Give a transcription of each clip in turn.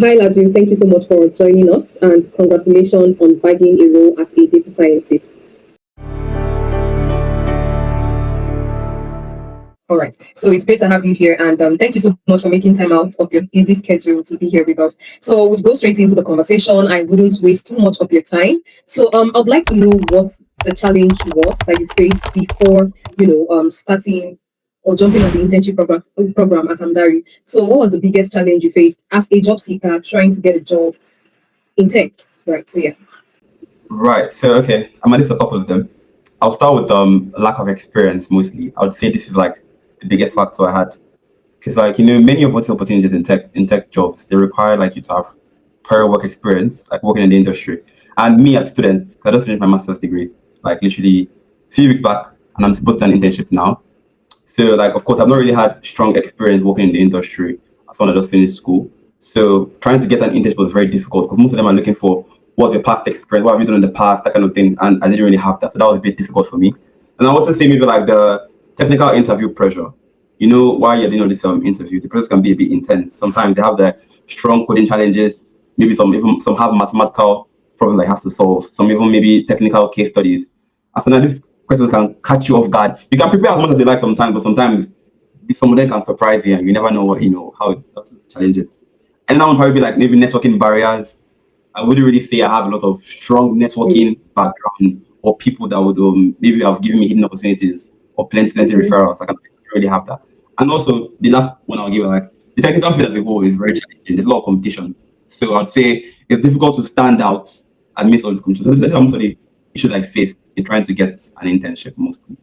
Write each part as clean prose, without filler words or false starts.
Hi, Ladu. Thank you so much for joining us and congratulations on bagging a role as a data scientist. All right. So it's great to have you here. And thank you so much for making time out of your busy schedule to be here with us. So we'll go straight into the conversation. I wouldn't waste too much of your time. So I'd like to know what the challenge was that you faced before, starting or jumping on the internship program at Amdari. So what was the biggest challenge you faced as a job seeker trying to get a job in tech? Right. So yeah. Right. So okay, I'm gonna list a couple of them. I'll start with lack of experience mostly. I would say this is like the biggest factor I had because many of what's opportunities in tech jobs they require like you to have prior work experience, like working in the industry. And me as a student, 'cause I just finished my master's degree like literally a few weeks back, and I'm supposed to do an internship now. So like of course I've not really had strong experience working in the industry as soon as I just finished school. So trying to get an internship was very difficult because most of them are looking for what's your past experience, what have you done in the past, that kind of thing. And I didn't really have that. So that was a bit difficult for me. And I also say maybe like the technical interview pressure. While you're doing all these interviews, the process can be a bit intense. Sometimes they have the strong coding challenges, maybe some have mathematical problems they have to solve, some even maybe technical case studies. And sometimes these questions can catch you off guard. You can prepare as much as you like sometimes, but sometimes some of them can surprise you and you never know how to challenge it. And now would probably be like maybe networking barriers. I wouldn't really say I have a lot of strong networking background or people that would maybe have given me hidden opportunities or plenty referrals. I can't really have that. And also the last one I'll give like the technical field as a whole is very challenging. There's a lot of competition. So I'd say it's difficult to stand out amidst all this competition. So these are some of the issues I faced in trying to get an internship mostly.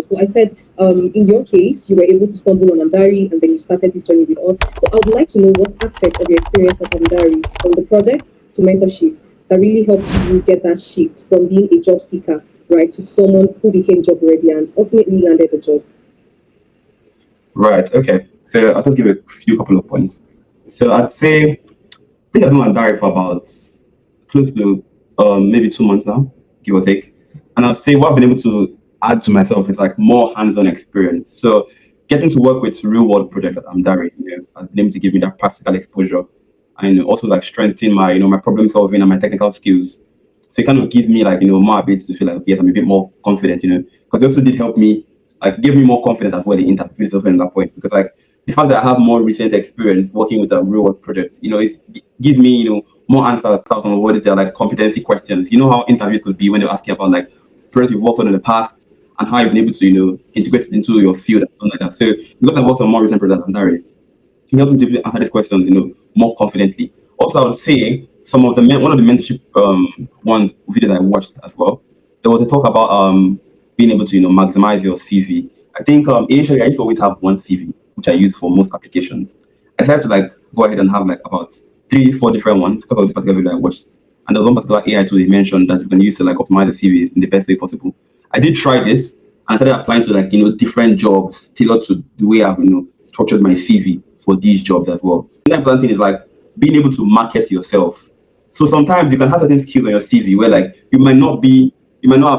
So I said, in your case, you were able to stumble on Amdari and then you started this journey with us. So I would like to know what aspect of your experience at Amdari, from the project to mentorship, that really helped you get that shift from being a job seeker, right, to someone who became job ready and ultimately landed the job. Right. Okay. So I'll just give a few couple of points. So I'd say I think I've known Andari for about close to maybe 2 months now, give or take. And I'd say what I've been able to add to myself is like more hands-on experience. So getting to work with real-world projects at Amdari, has been able to give me that practical exposure and also like strengthen my my problem solving and my technical skills. So it kind of gives me like more ability to feel like yes, I'm a bit more confident, because it also did help me like give me more confidence as well in interviews also in that point because like the fact that I have more recent experience working with a real world project, gives me more answers to some of what is their like competency questions. You know how interviews could be when they're asking about like projects you've worked on in the past and how you've been able to integrate it into your field and something like that. So because I worked on more recent projects than Dari, can help me to answer these questions, more confidently. Also, I would say some of the one of the mentorship ones videos I watched as well. There was a talk about being able to maximize your CV. I think initially I used to always have one CV, which I use for most applications. I decided to like go ahead and have like about 3, 4 different ones because of this particular video I watched. And there was one particular AI tool they mentioned that you can use to like optimize the CVs in the best way possible. I did try this and started applying to like different jobs tailored to the way I've structured my CV for these jobs as well. The important thing is like being able to market yourself. So sometimes you can have certain skills on your CV where like you might not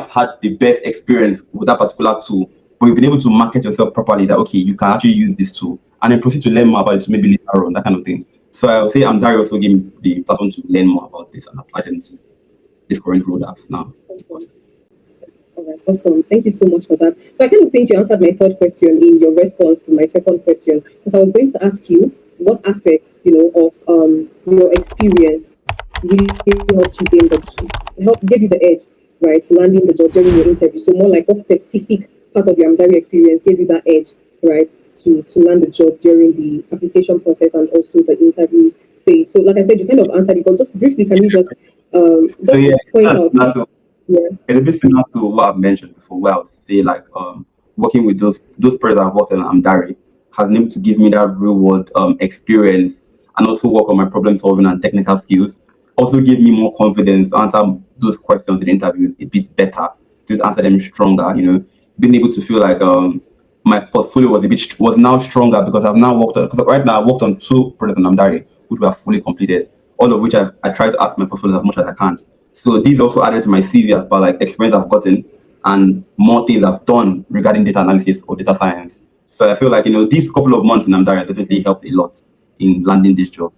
have had the best experience with that particular tool, but you've been able to market yourself properly that okay, you can actually use this tool and then proceed to learn more about it to maybe later on, that kind of thing. So I would say Amdari also gave me the platform to learn more about this and apply them to this current role that I have now. Awesome. All right, awesome. Thank you so much for that. So I kind of think you answered my third question in your response to my second question, because I was going to ask you what aspect, of your experience really helped you gave you the edge, right, to landing the job during your interview. So more like what specific part of your Amdari experience gave you that edge, right, to land the job during the application process and also the interview phase. So like I said, you kind of answered it, but just briefly, can you So just yeah, point out? Yeah. it's a bit similar to what I've mentioned before, where I would say like working with those projects I've worked on Amdari has been able to give me that real world experience and also work on my problem solving and technical skills. Also give me more confidence to answer those questions in interviews a bit better, to answer them stronger, being able to feel like my portfolio was now stronger because I've now worked on because right now I worked on 2 projects on Amdari which were fully completed, all of which I try to add to my portfolio as much as I can. So these also added to my CV as well, like experience I've gotten and more things I've done regarding data analysis or data science. So I feel like these couple of months in Amdari definitely helped a lot in landing this job.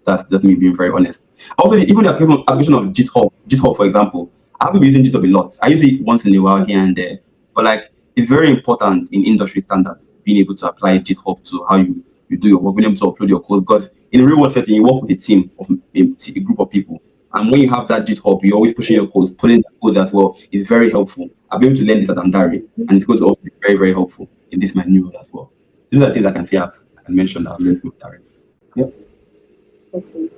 That's just me being very honest. Also, even the application of GitHub, for example, I haven't been using GitHub a lot. I use it once in a while here and there, but like it's very important in industry standards being able to apply GitHub to how you do your work, being able to upload your code. Because in a real world setting, you work with a team of a group of people, and when you have that GitHub, you're always pushing your codes, putting the codes as well. It's very helpful. I've been able to learn this at Amdari, and it's going to also be very, very helpful in this my new role as well. These are the things I can say I can mention that I've learned from Amdari. Yep. Awesome.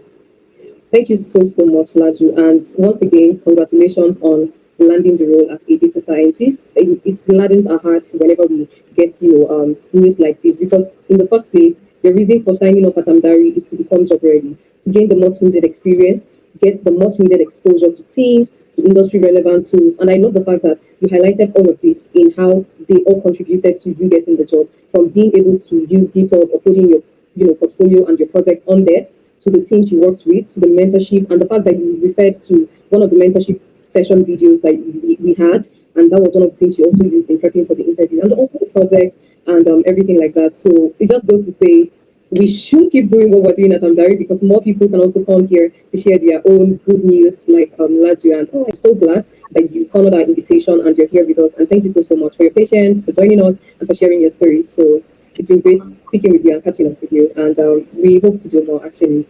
Thank you so much, Laju. And once again, congratulations on landing the role as a data scientist. It gladdens our hearts whenever we get, news like this, because in the first place, the reason for signing up at Amdari is to become job ready, to gain the much needed experience, get the much needed exposure to teams, to industry relevant tools. And I love the fact that you highlighted all of this in how they all contributed to you getting the job, from being able to use GitHub or putting your portfolio and your projects on there, to the teams you worked with, to the mentorship, and the fact that you referred to one of the mentorship session videos that we had, and that was one of the things you also used in prepping for the interview, and also the project and everything like that. So it just goes to say we should keep doing what we're doing at Amdari, because more people can also come here to share their own good news, like Laju. And I'm so glad that you honored our invitation and you're here with us. And thank you so much for your patience, for joining us, and for sharing your story. So it's been great speaking with you and catching up with you. And we hope to do more, actually.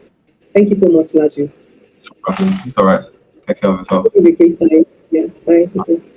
Thank you so much, Laju. It's all right. Take care of yourself. It will be a great time. Yeah, bye. You too.